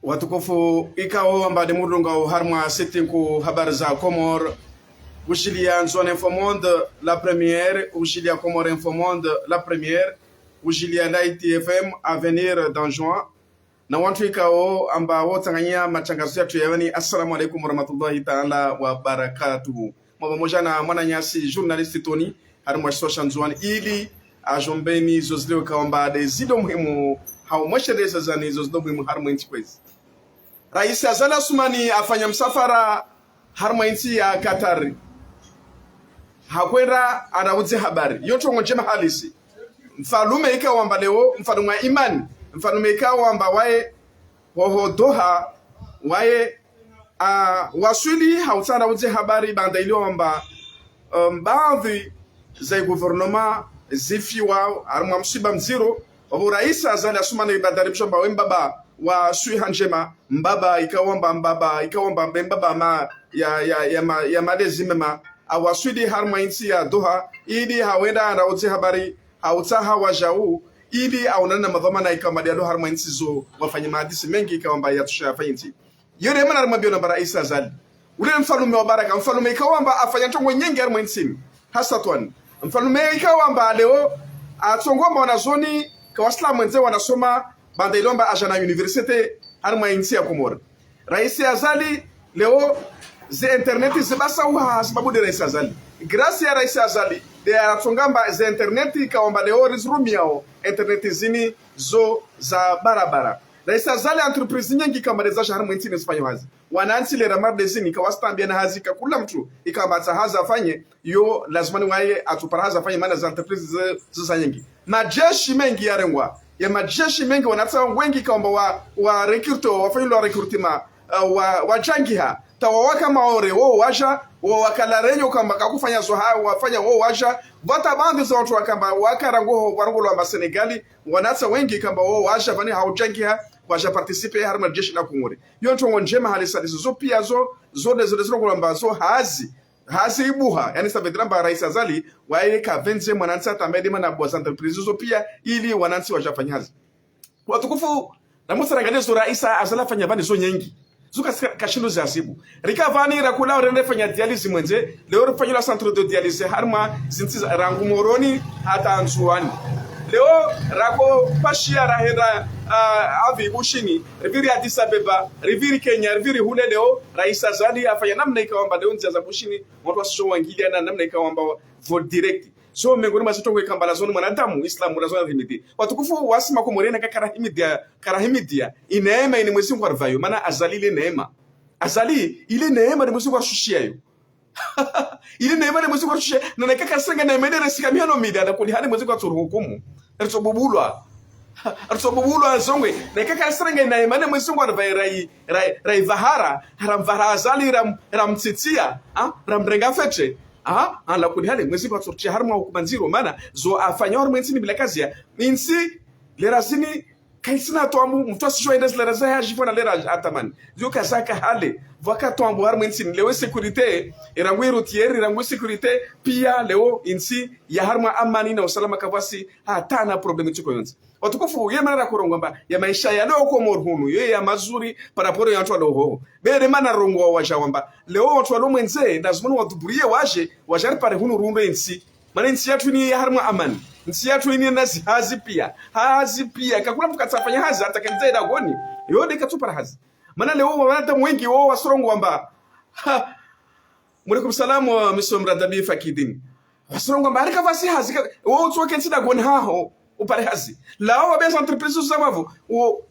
Watukufu ikao ambade murunga harma setinku habari za Comore ujilia Zone Info Monde la première, ujilia Comore Info Monde la première, ujilia Laiti FM à venir dans juin. Na wantu ikao amba wotanganya matangazo yetu yawani. Assalamu alaikum warahmatullahi ta'ala wa barakatuhu. Mwamoja na mwana nyasi journalist Tony harma social nzuani ili ajombeni zozleo kaomba de zido muhimu hao mweshereza zani zozdo muhimu harma inchi kwezi. Rais Azali Assoumani afanya msafara harma inchi ya Qatar. Hakwenda anauze habari. Yoto ngojema halisi. Mfalume ikawamba leo, mfalume imani. Mfalume ikawamba wae waho Doha wae waswili hautana uze habari banda ilio wamba baadhi za gouvernement zifiwa harma msiba mziro. Wabu Rais Azali Assoumani ibadaribisho mba wembaba wa sui hanjema mbaba ikawamba mbaba ma ya madezi mema awaswidi harma insi ya Doha ili hawenda anauze habari hautaha wajau ili aonana madhamana ikamadi alo harma insi zo wafanya maadisi mengi ikawamba ya tushafa insi yone mana harma biyo na Rais Azali ule mfalume wa baraka mfalume ikawamba afanya tongo nyingi harma insi hasa tuan mfalume ikawamba leo atongomba wanazoni kawasla mwenze wanasoma banda ilomba ajana universite harma insi ya Comore. Rais Azali leo ze internet zibasa uha sababu de Rais Azali. Grâce ya Rais Azali de atongamba ze internet kaomba leo rizrumiao internet zini zo za barabara. Rais Azali entreprise nyingi kama rezaje harma insi nisifanye hazi. Wananchi le ramar de zini kawastambia na hazi kula mtu ikabata haza afanye yo lazima wae atupara haza afanye maana za entreprise za nyingi. Majeshi mengi yarengwa ya majeshi mengi wanataka wengi kamba wa recruito wafanyilo wa recruitment wa jangiha tawawaka maore wao waja wakalarenyo kamba kakufanya soha wafanya wao waja vata bandi za watu kamba wakarango warango wa Senegali wanataka wengi kamba wao waja bani haujangiha waja participe harma jeshi la Comore yonto njema halisa zo pia zo kwamba zo hazi ibuha yani sabedrama Rais Azali waeka venze mwananchi tamedi mana boss entreprise zo pia ili wananchi wajafanya hazi watukufu na musarangane zo Rais Azali afanya bani zo nyingi zuka kashindo za asibu rikavani rakula rende fanya dialysis mwenze leo rifanya la centre de dialysis harma zinti rangu moroni hata anzuani leo rako pashia rahenda avi bushini riviri Addis Ababa riviri Kenya riviri hule leo Rais Azali afanya namna ikawamba leo nzi za bushini watu washo wangilia na namna ikawamba vote direct so mengoni masito ikamba la zone mwanadamu Islam la zone rimidi watukufu wasima Comore na karahimidia ineema ni mwezi kwa rvayo maana Azali ile neema Azali ile neema ni mwezi kwa shushia yo ile neema ni mwezi kwa shushia na nakaka sanga na medere sikamiano mida na kuli hali mwezi kwa turuhukumu Arsobubulwa zongwe nakaka sanga na neema ni mwezi kwa rvayo rai vahara haramvara Azali ramtitia ramrenga fetre ala kuni hali mwezi kwa turchi harma hukumanziro mana zo afanya harma insini bila kazi ya insi lerazini kaisina toambu mtuasi joa indes leraza ya jifona lera ataman zo kazaka hale vaka toambu harma insini lewe sekurite irangwe routier irangwe sekurite pia leo insi ya harma amani na usalama kawasi hatana problemi chiko yonzi watukufu ye manara kurongamba ya maisha ya leo Comore hunu ye ya mazuri paraporo ya watu aloho bere mana rongo waja wamba leo watu alo mwenze ndazimunu watuburie wajari pare hunu rundo insi mana insi yatu ni harma amani insi yatu ni nazi hazi pia kakula mtukatafanya hazi hata kenze da goni yode katupara hazi mana leo wanata mwengi wao wasrongo wamba Mwalikum salamu miso mradabi fakidini wasrongo wamba harika vasi hazi wao tuwa kensi da goni haho upare hazi lao wabeza entreprise zamavu o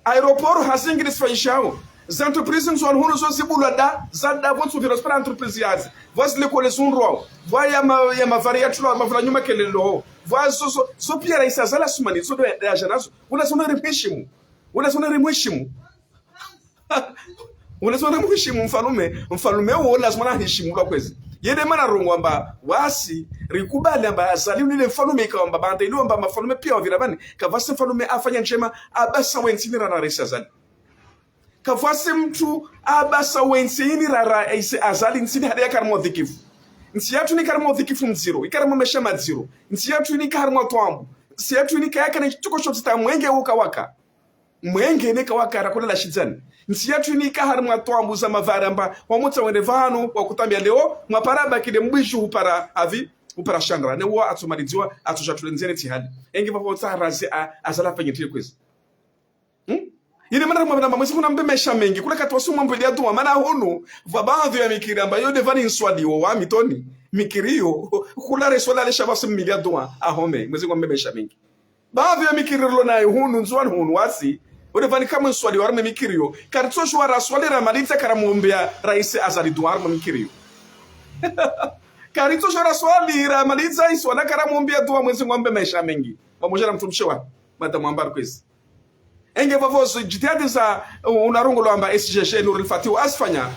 aeroport hazingi nisfanyishao za entreprise nzwan hono so sibula da zada vonso viros para entreprise hazi vos le coleson ro voya ma variatlo ma vla nyuma kelelo voa so pia Rais Azali Assoumani so de ajanazo una sona remeshimu mfalume wo lazima na heshimu kwa kwezi yede mana rongwamba wasi rikubali amba Azali unile mfalume ikawamba banda ilo amba mafalume pia wavirabani kavasi mfalume afanya njema abasa wensini rana Rais Azali kavasi mtu abasa wensini rara Azali nsini hadi ya karmo dhikifu nsi yatu ni karmo dhikifu mziro ikarmo meshama mziro nsi yatu ni karmo toambu nsi yatu ni kayaka ni chuko shotita mwenge waka mwenge ne kawakara kula la shizani nsi yatu ni ka har mwatwambu za mavaramba wamutsa wende vano wakutambia leo mwaparaba kide mbishu upara avi upara shandra ne wa atumaliziwa atushatulenzene tihali enge vavotsa razi azala fanyitire kwezi ile mana mwana mwezi kuna mbemesha mengi kule katwasu mambo ya dua maana hunu va baadhi ya mikiri ambayo devani nswadi wa mitoni mikirio kula resola le shabasa milia dua ahome mwezi kwa mbemesha mengi baadhi ya mikiri lo nayo hunu nzwan hunu wasi devani kama nswadi wa mikirio kartosho wa raswali ramaliza karamuombea rais azali dua mikirio kartosho raswali ramaliza iswala karamuombea dua mwezi kwa mbemesha mengi pamoja na mtumishi wa madamu ambar kwezi enge vavozo jitihadi za unarongo lwamba SGG Nurul Fatih asfanya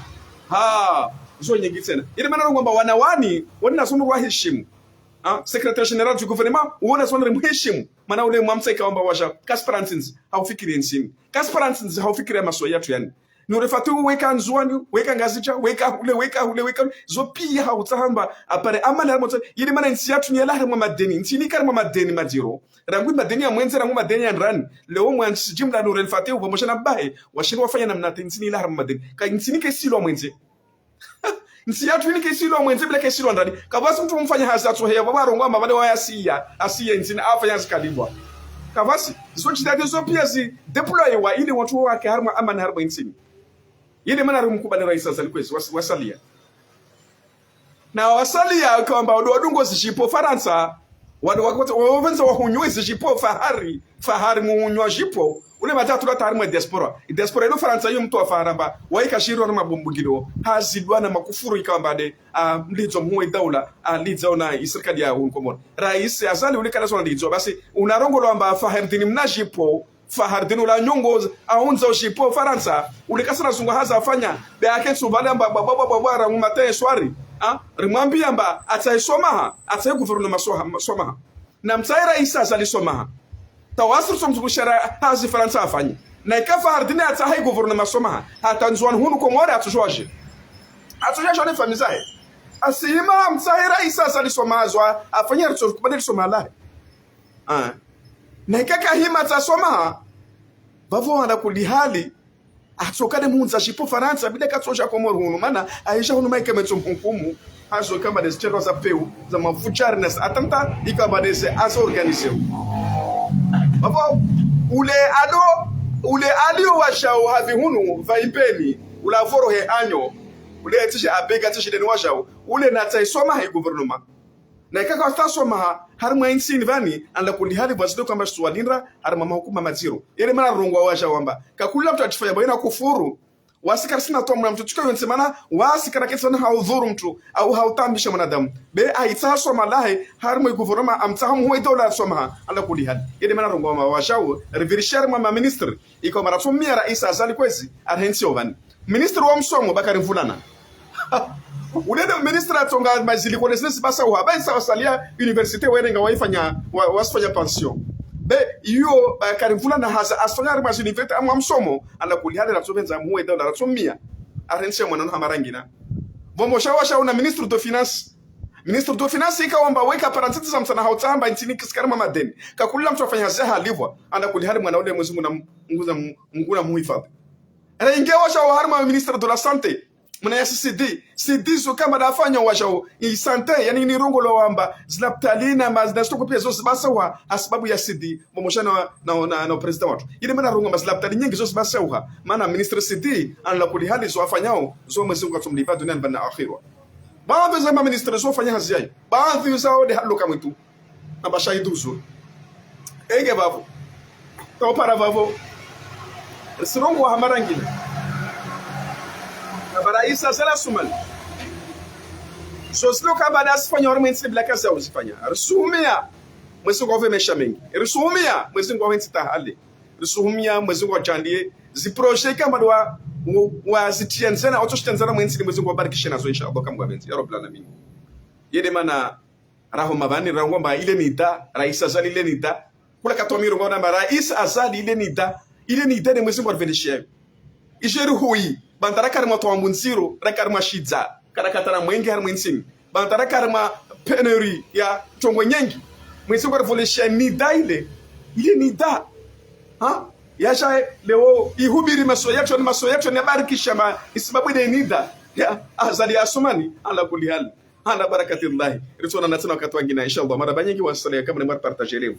zo nyingi tena ile maana kwamba wanawani wana sunu wa heshimu secretary general du gouvernement wana sunu mheshimu maana ule mwamseka kwamba washa Kasparantsins haufikiri nsini Kasparantsins haufikiri maso yetu yani Nurul Fatih weka nzwani weka ngazicha weka ule zo pia hautahamba apare amana moto ile maana nsi yetu ni lahari mwa madeni nsini kama madeni madiro rangu madeni ya mwenze rangu madeni ya nrani leo mwansi jimla Nurul Fatih pamoja na bae washini wafanya namna nsini lahari mwa madeni ka nsini kesilo mwenze nsi yetu ni kesilo mwenze bila kesilo ndani kabasi mtu mfanya hazato heya baba rongo ama bale wa asiye nsini afanya zikalibwa kabasi zo chitati zo pia zi deploy wa ile watu wake harma amana harba nsini yile maana rumkubali rais azali kwezi wasalia na wasalia kwamba wadungo zishipo Faransa wavenza wahunywe zishipo fahari muhunywa jipo ule matatu la tarimwe diaspora ilo Faransa yo mtu wa faharamba waika shiro na mabumbugiro hazidwa na makufuru ikambade mlizo muwe daula lizo na isirikali ya hunkomon rais azali ule kana sona lizo basi unarongo lwamba fahardini mnajipo fahardini la nyongo aunza ushipo Faransa ule kasana zungu haza afanya be akensu balamba baba ramumate swari rimwambia mba ataisomaha ataiguvernoma somaha na mtsaira rais azali somaha tawasir somzugushara hazi Faransa afanya na ikafa ardini atahai guvernoma somaha hatanzwan hunu ko ngore atujoje ne famizahe asima mtsaira rais azali somazwa afanya rutso kubadili somala na ikaka hima tasomaha bavo wana kulihali atokane munza shipo Faransa bila katosha kwa hunu maana aisha hunu maike metsompunkumu hazo kama deschero za peu za mafucharnes atanta ikabadese aso organize bavo ule alio washao havi hunu vaipeni ula voro he anyo ule etishe abega tishe deni washao ule nataisoma hai gouvernement na ikaka wastasoma harma insini vani anda kulihali vazido kama suwalinra harma mahukuma maziro yele mana rongwa washa wamba kakula mtu atifanya baina kufuru wasikara sina tomra mtu tuka yonsemana wasikara kesana haudhuru mtu au hautambisha mwanadamu be aitasoma lahe harma gouvernement amtahamu huwa dola soma anda kulihali yele mana rongwa washao reverishar mama minister iko maratumia rais azali kwezi arhensi ovani minister wa msomo Bakari Mvulana ulede ministre atonga mazili connaissance basa wa ba sa wasalia université wenga waifanya wasifanya pension be iyo Bakari Mvulana hasa asfanya ma université amwa msomo ala kulihali na tsobenza muwe dola ratsomia arensia mwana hamarangina bombo shawasha una ministre de finance ikaomba weka parantiti za msana hautamba ntini kiskarama madeni kakulila mtu afanya zaha livwa ana kulihali mwana ule mwezi nguna muhifadhi ana ingewa shawa harma ministre de la santé muna ya CD so kama dafanya washao isante yani ni rongo lo wamba zilaptalina mazinastoko pia zosi basa wa asbabu ya CD momoshana na president watu ile mana rongo mazilaptali nyingi zosi basa wa maana ministre CD anla kulihali so afanyao zo mwezi ngatumlipa dunia bana akhirwa baadhi za ministre so afanya hazi yai baadhi zao de halo kama tu na bashahidu zo ege babo to para babo sirongo wa hamarangina Baraisa sala sumal soslo ka bada asfanya horma insi blaka za usifanya rusumia mwezi ngove mesha mengi rusumia mwezi ngove ntita hali rusumia mwezi ngove chandie zi projet kama wa zitianzana autoshtanzana mwezi mwezi ngove barikisha nazo inshallah kama gwabenzi ya rabbana mimi yede mana raho mabani rango mba ile nida raisa zali ile nida kula katomiro ngona mba raisa azali ile nida ne mwezi ngove venishia ijeru hui bantara karma to ambunziro rakarma shidza karakatana mwenge har mwinsimi bantara karma penury ya tongo nyengi mwisi kwa revolution ni daile ile ni da yasha leo ihubiri maso yacho ni barikisha ma isibabu de nida ya azali asumani ala kulli hal ala barakatillahi ritona natana wakati wengine inshallah mara banyengi wasalia kama ni mara partager